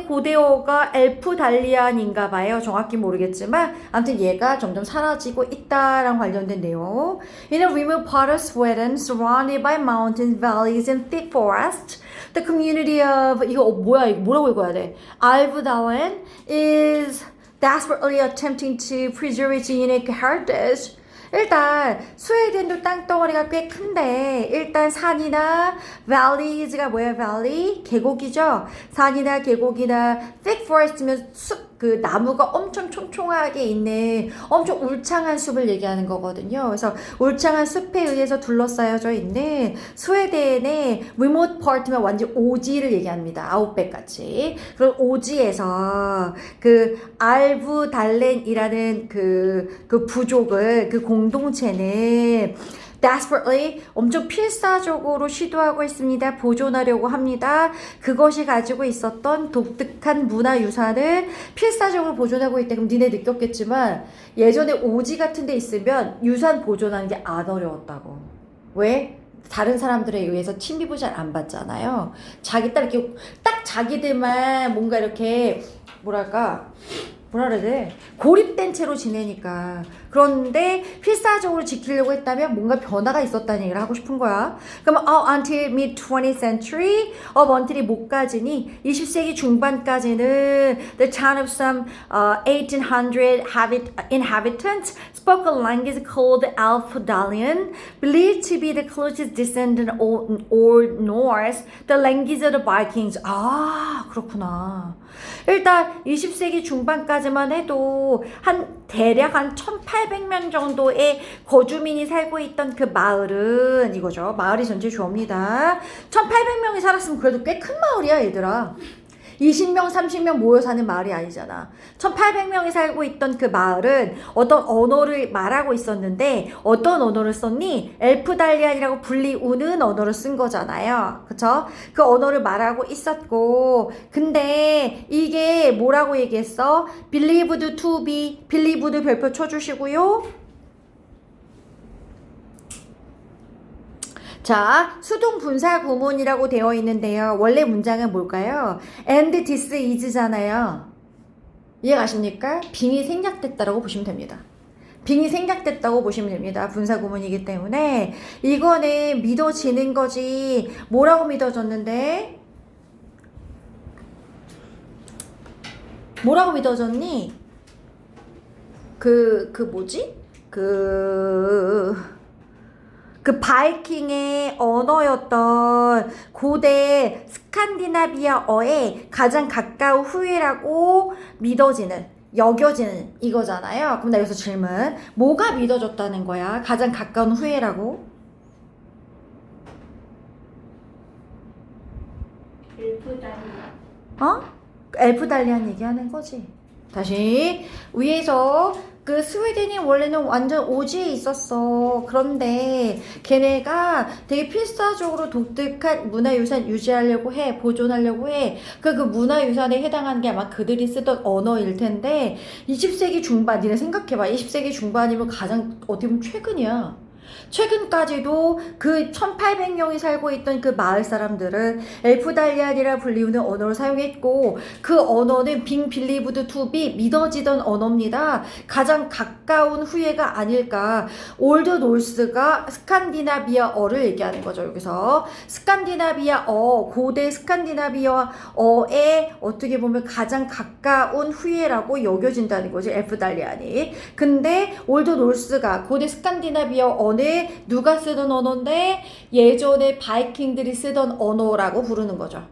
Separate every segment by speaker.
Speaker 1: 고대어가 엘프달리안인가 봐요. 정확히 모르겠지만 아무튼 얘가 점점 사라지고 있다랑 관련된 내용. In a remote part of Sweden, surrounded by mountains, valleys, and thick forests, the community of 이거 뭐야 이거 뭐라고 읽어야 돼? Alvdalen is desperately attempting to preserve its unique heritage. 일단 스웨덴도 땅덩어리가 꽤 큰데 일단 산이나 valleys가 뭐예요? valley? 계곡이죠. 산이나 계곡이나 thick forest면 숲, 그 나무가 엄청 촘촘하게 있는 엄청 울창한 숲을 얘기하는 거거든요. 그래서 울창한 숲에 의해서 둘러싸여져 있는 스웨덴의 remote part면 완전 오지를 얘기합니다. 아웃백 같이. 그런 오지에서 그 알브달렌이라는 그 부족을 그 공동체는 desperately 엄청 필사적으로 시도하고 있습니다. 보존하려고 합니다. 그것이 가지고 있었던 독특한 문화유산을 필사적으로 보존하고 있다. 그럼 니네 느꼈겠지만 예전에 오지 같은 데 있으면 유산 보존하는 게 안 어려웠다고. 왜? 다른 사람들에 의해서 침입을 잘 안 받잖아요. 자기 딱 이렇게 딱 자기들만 뭔가 이렇게 뭐랄까 뭐라 그래야 돼? 고립된 채로 지내니까. 그런데 필사적으로 지키려고 했다면 뭔가 변화가 있었다는 얘기를 하고 싶은 거야. 그럼 until mid-20th century, until이 못까지니 20세기 중반까지는 the town of some 1800 inhabitants spoke a language called Alphdalian, believed to be the closest descendant of Old Norse, the language of the Vikings. 아, 그렇구나. 일단 20세기 중반까지만 해도 대략 한 1800명 정도의 거주민이 살고 있던 그 마을은 이거죠. 마을이 전체 주어입니다. 1800명이 살았으면 그래도 꽤 큰 마을이야 얘들아. 20명, 30명 모여 사는 마을이 아니잖아. 1800명이 살고 있던 그 마을은 어떤 언어를 말하고 있었는데 어떤 언어를 썼니? 엘프달리안이라고 불리우는 언어를 쓴 거잖아요. 그쵸? 그 언어를 말하고 있었고 근데 이게 뭐라고 얘기했어? believed to be, believed 별표 쳐주시고요. 자, 수동 분사 구문이라고 되어 있는데요. 원래 문장은 뭘까요? And this is잖아요. 이해가십니까? 빙이 생략됐다라고 보시면 됩니다. 빙이 생략됐다고 보시면 됩니다. 분사 구문이기 때문에 이거는 믿어지는 거지. 뭐라고 믿어졌는데? 뭐라고 믿어졌니? 뭐지? 그 바이킹의 언어였던 고대 스칸디나비아어에 가장 가까운 후예라고 여겨지는 이거잖아요. 그럼 나 여기서 질문. 뭐가 믿어졌다는 거야? 가장 가까운 후예라고?
Speaker 2: 엘프달리안.
Speaker 1: 엘프달리안 얘기하는 거지. 다시 위에서 그 스웨덴이 원래는 완전 오지에 있었어. 그런데 걔네가 되게 필사적으로 독특한 문화유산 유지하려고 해. 보존하려고 해. 그 문화유산에 해당하는 게 아마 그들이 쓰던 언어일 텐데 20세기 중반, 니네 생각해봐. 20세기 중반이면 가장 어떻게 보면 최근이야. 최근까지도 그 1800명이 살고 있던 그 마을 사람들은 엘프달리안이라 불리우는 언어를 사용했고 그 언어는 being believed to be 믿어지던 언어입니다. 가장 가까운 후예가 아닐까. 올드 노스가 스칸디나비아어를 얘기하는 거죠. 여기서 스칸디나비아어, 고대 스칸디나비아어에 어떻게 보면 가장 가까운 후예라고 여겨진다는 거지. 엘프달리안이. 근데 올드 노스가 고대 스칸디나비아어 누가 쓰던 언어인데 예전에 바이킹들이 쓰던 언어라고 부르는 거죠.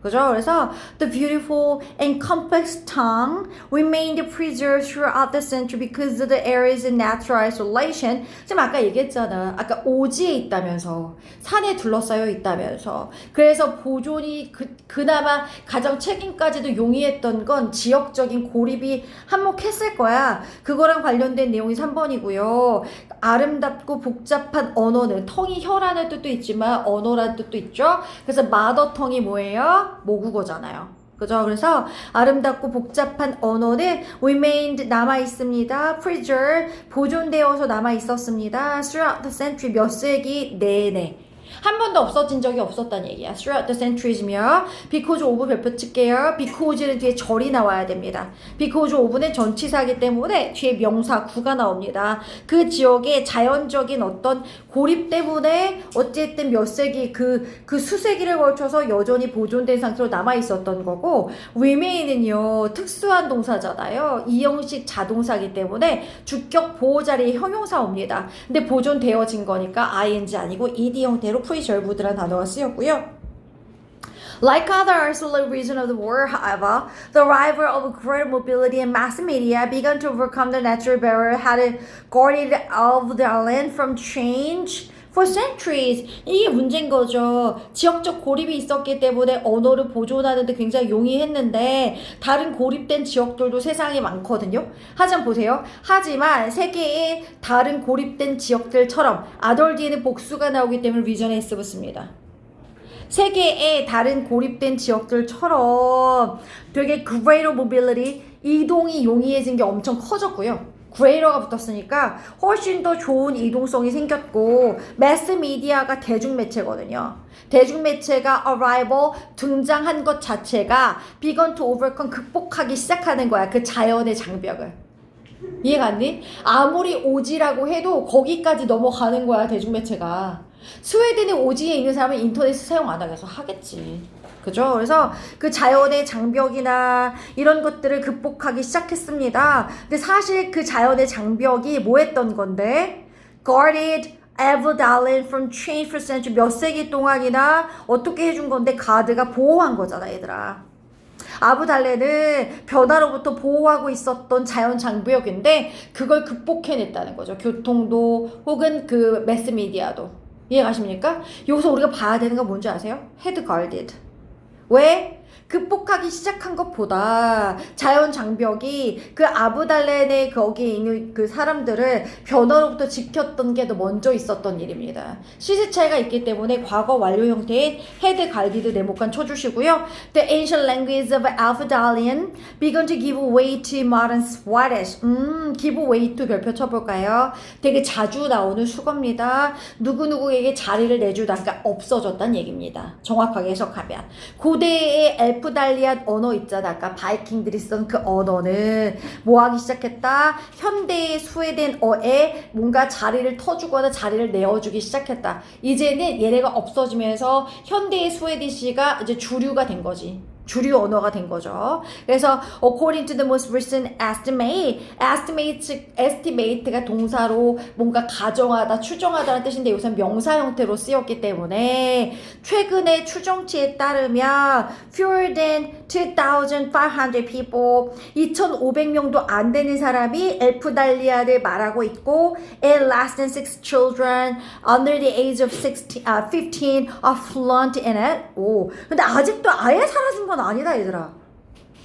Speaker 1: 그죠? 그래서 the beautiful and complex tongue remained preserved throughout the century because of the area's natural isolation. 지금 아까 얘기했잖아. 아까 오지에 있다면서 산에 둘러싸여 있다면서 그래서 보존이 그나마 가장 최근까지도 용이했던 건 지역적인 고립이 한몫했을 거야. 그거랑 관련된 내용이 3번이고요. 아름답고 복잡한 언어는 텅이 혀라는 뜻도 있지만 언어라는 뜻도 있죠. 그래서 마더텅이 뭐예요? 모국어잖아요. 그죠? 그래서 아름답고 복잡한 언어는 remained 남아있습니다. preserved 보존되어서 남아있었습니다. throughout the century 몇 세기 내내. 한 번도 없어진 적이 없었다는 얘기야. Throughout the centuries며 because of 별표 칠게요. because는 뒤에 절이 나와야 됩니다. because of는 전치사이기 때문에 뒤에 명사 구가 나옵니다. 그 지역의 자연적인 어떤 고립 때문에 어쨌든 몇 세기 그 수세기를 걸쳐서 여전히 보존된 상태로 남아 있었던 거고 remain은요 특수한 동사잖아요. 이 형식 자동사이기 때문에 주격 보호 자리의 형용사입니다. 근데 보존되어진 거니까 ing 아니고 ed 형태로 프리절브드라는 단어가 쓰였고요. Like other isolated regions of the world, however, the arrival of greater mobility and mass media began to overcome the natural barrier had guarded of the land from change for centuries. 이게 문제인 거죠. 지역적 고립이 있었기 때문에 언어를 보존하는데 굉장히 용이했는데 다른 고립된 지역들도 세상에 많거든요. 하지만 보세요. 하지만 세계의 다른 고립된 지역들처럼 아덜 뒤에는 복수가 나오기 때문에 리전에 쓰였습니다. 세계의 다른 고립된 지역들처럼 되게 greater mobility, 이동이 용이해진 게 엄청 커졌고요. greater가 붙었으니까 훨씬 더 좋은 이동성이 생겼고 매스 미디어가 대중매체거든요. 대중매체가 arrival, 등장한 것 자체가 begun to overcome, 극복하기 시작하는 거야. 그 자연의 장벽을. 이해갔니? 아무리 오지라고 해도 거기까지 넘어가는 거야, 대중매체가. 스웨덴의 오지에 있는 사람은 인터넷 사용 안 하겠어. 하겠지. 그죠? 그래서 그 자연의 장벽이나 이런 것들을 극복하기 시작했습니다. 근데 사실 그 자연의 장벽이 뭐 했던 건데? Guarded Abu-Dhabi from change for century. 몇 세기 동안이나 어떻게 해준 건데 가드가 보호한 거잖아, 얘들아. 아부달레는 변화로부터 보호하고 있었던 자연 장벽인데 그걸 극복해냈다는 거죠. 교통도 혹은 그 매스미디어도. 이해가십니까? 여기서 우리가 봐야 되는 건 뭔지 아세요? 헤드 가드드. 왜? 극복하기 시작한 것보다 자연 장벽이 그 아부달렌의 거기에 있는 그 사람들을 변화로부터 지켰던 게 더 먼저 있었던 일입니다. 시제 차이가 있기 때문에 과거 완료 형태의 헤드 갈디드 네모칸 쳐주시고요. The ancient language of Alpha-Dalian began to give way to modern Swedish. give way to 별표 쳐볼까요? 되게 자주 나오는 수거입니다. 누구누구에게 자리를 내주다, 그러니까 없어졌다는 얘기입니다. 정확하게 해석하면. 고대의 엘프달리안 언어 있잖아. 아까 바이킹들이 쓴 그 언어는 뭐 하기 시작했다? 현대의 스웨덴어에 뭔가 자리를 터주거나 자리를 내어주기 시작했다. 이제는 얘네가 없어지면서 현대의 스웨디시가 이제 주류가 된 거지. 주류 언어가 된 거죠. 그래서 according to the most recent estimate가 동사로 뭔가 가정하다, 추정하다는 뜻인데 요새 명사 형태로 쓰였기 때문에 최근의 추정치에 따르면 fewer than 2,500 people, 2,500명도 안 되는 사람이 엘프달리아를 말하고 있고 and less than 6 children under the age of 15 are fluent in it. 오, 근데 아직도 아예 사라진 건 아니다, 얘들아.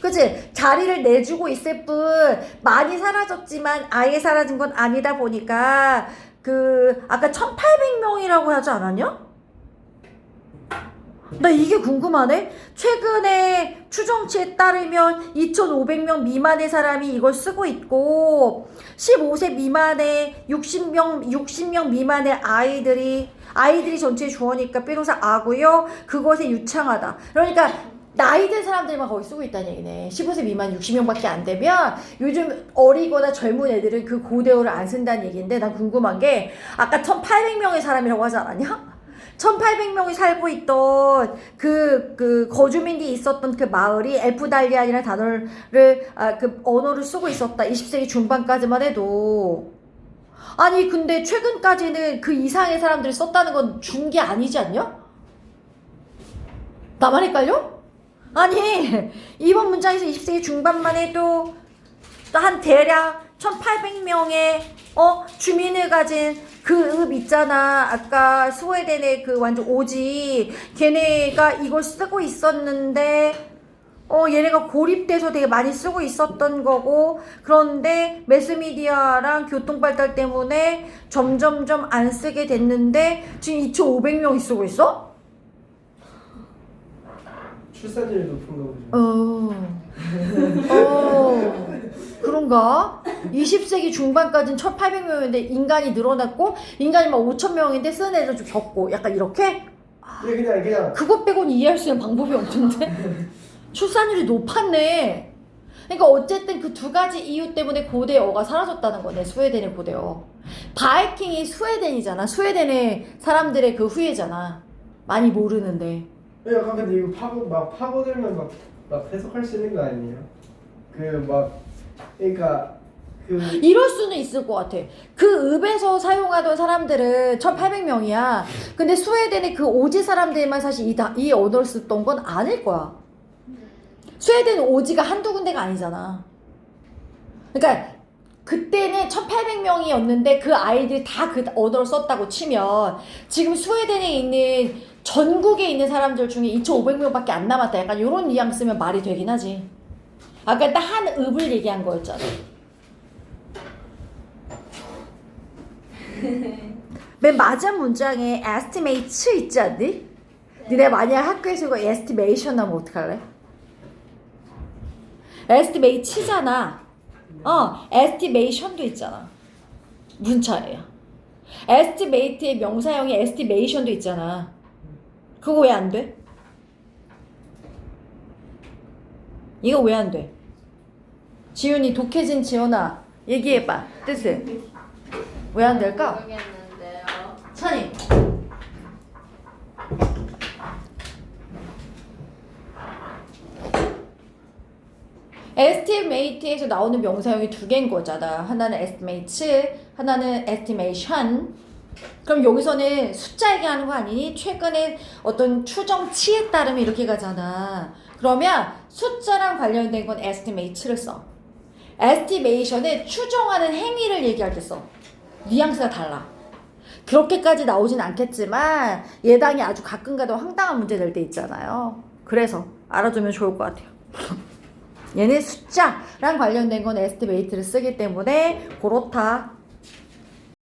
Speaker 1: 그치? 자리를 내주고 있을 뿐 많이 사라졌지만 아예 사라진 건 아니다 보니까 그 아까 1,800명이라고 하지 않았냐? 나 이게 궁금하네. 최근에 추정치에 따르면 2,500명 미만의 사람이 이걸 쓰고 있고 15세 미만의 60명 미만의 아이들이 전체 주어니까 빼놓사 아고요. 그것에 유창하다. 그러니까 나이 든 사람들만 거기 쓰고 있다는 얘기네. 15세 미만 60명밖에 안 되면 요즘 어리거나 젊은 애들은 그 고대어를 안 쓴다는 얘기인데 난 궁금한 게 아까 1,800명의 사람이라고 하지 않았냐? 1,800명이 살고 있던 그 거주민이 있었던 그 마을이 엘프달리안이라는 단어를 그 언어를 쓰고 있었다. 20세기 중반까지만 해도. 아니 근데 최근까지는 그 이상의 사람들이 썼다는 건 준 게 아니지 않냐? 나만 헷갈려? 아니 이번 문장에서 20세기 중반만 해도 한 대략 1,800명의 주민을 가진 그 읍 있잖아. 아까 스웨덴의 그 완전 오지. 걔네가 이걸 쓰고 있었는데 얘네가 고립돼서 되게 많이 쓰고 있었던 거고 그런데 매스미디어랑 교통발달 때문에 점점점 안 쓰게 됐는데 지금 2,500명이 쓰고 있어?
Speaker 2: 출산율이 높은가 보죠.
Speaker 1: 그런가? 20세기 중반까지는 1800명인데 인간이 늘어났고 인간이 막 5000명인데 쓰는 애들 좀 적고 약간 이렇게?
Speaker 2: 그냥
Speaker 1: 그것 빼고는 이해할 수 있는 방법이 없는데? 출산율이 높았네. 그러니까 어쨌든 그 두 가지 이유 때문에 고대어가 사라졌다는 거네. 스웨덴의 고대어. 바이킹이 스웨덴이잖아. 스웨덴의 사람들의 그 후예잖아. 많이 모르는데.
Speaker 2: 약간 근데 이거 파고들면 막 해석할 수 있는 거 아니에요? 그러니까
Speaker 1: 이럴 수는 있을 것 같아. 그 읍에서 사용하던 사람들은 1800명이야. 근데 스웨덴의 그 오지 사람들만 사실 이 언어를 쓰던 건 아닐 거야. 스웨덴 오지가 한두 군데가 아니잖아. 그러니까 그때는 1800명이었는데 그 아이들이 다 그 언어를 썼다고 치면 지금 스웨덴에 있는 전국에 있는 사람들 중에 2500명밖에 안 남았다. 약간 이런 뉘앙스면 말이 되긴 하지. 아까 딱 한 읍을 얘기한 거였잖아. 맨 마지막 문장에 estimate 있지 않니? 니네 만약 학교에서 이거 estimation 하면 어떡할래? estimate잖아. estimation도 있잖아. 무슨 차이야? estimate의 명사형이 estimation도 있잖아. 그거 왜 안 돼? 이거 왜 안 돼? 지훈이 독해진 지훈아 얘기해봐. 뜻을. 왜 안 될까?
Speaker 3: 모르겠는데요.
Speaker 1: 찬이. estimate에서 나오는 명사형이 두 개인 거잖아. 하나는 estimate, 하나는 estimation. 그럼 여기서는 숫자 얘기하는 거 아니니? 최근에 어떤 추정치에 따르면 이렇게 가잖아. 그러면 숫자랑 관련된 건 estimate를 써. estimation은 추정하는 행위를 얘기할 때 써. 뉘앙스가 달라. 그렇게까지 나오진 않겠지만 예당이 아주 가끔가다 황당한 문제 될 때 있잖아요. 그래서 알아두면 좋을 것 같아요. 얘는 숫자랑 관련된 건 estimate를 쓰기 때문에 그렇다.